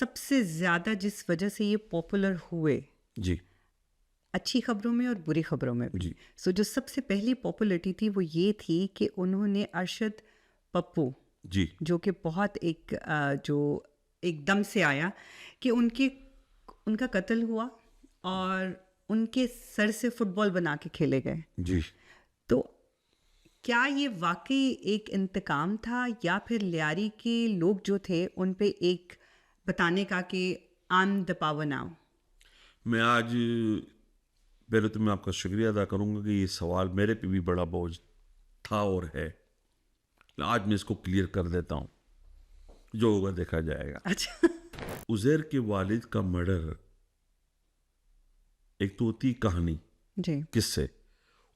सबसे ज़्यादा जिस वजह से ये पॉपुलर हुए, जी अच्छी खबरों में और बुरी खबरों में भी। जी सो जो सबसे पहली पॉपुलैरिटी थी वो ये थी कि उन्होंने अरशद पप्पू, जी जो कि बहुत एक जो एकदम से आया कि उनका कत्ल हुआ और उनके सर से फुटबॉल बना के खेले गए। जी। तो क्या ये वाकई एक इंतकाम था या फिर लियारी के लोग जो थे उन पे एक बताने का कि I am the power now? मैं आज पहले तो मैं आपका शुक्रिया अदा करूंगा कि ये सवाल मेरे पे भी बड़ा बोझ था और है। आज मैं इसको क्लियर कर देता हूँ, जो होगा देखा जाएगा। अच्छा। उज़ैर के वालिद का मर्डर एक तो होती कहानी, जी। किससे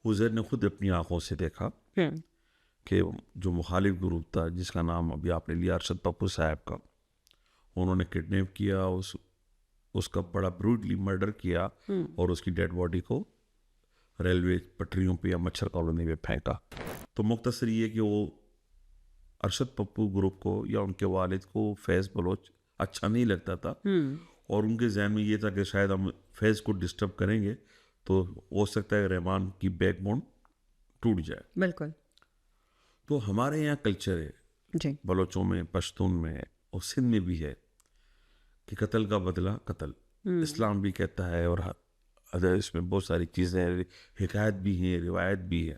उज़ैर ने खुद अपनी आंखों से देखा कि जो मुखालिफ ग्रुप था जिसका नाम अभी आपने लिया अरशद पप्पू साहब का, उन्होंने किडनैप किया, उसका बड़ा ब्रूटली मर्डर किया और उसकी डेड बॉडी को रेलवे पटरियों पे या मच्छर कॉलोनी में फेंका। तो मुख्तसर ये कि वो अरशद पप्पू ग्रुप को या उनके वालिद को फैज़ बलोच अच्छा नहीं लगता था और उनके जहन में ये था कि शायद हम फैज़ को डिस्टर्ब करेंगे तो हो सकता है रहमान की बैकबोन टूट जाए। बिल्कुल। तो हमारे यहाँ कल्चर है, जी। बलोचों में, पश्तून में और सिंध में भी है कि कत्ल का बदला कत्ल। इस्लाम भी कहता है और इसमें बहुत सारी चीज़ें, हिकायत भी हैं, रिवायत भी है।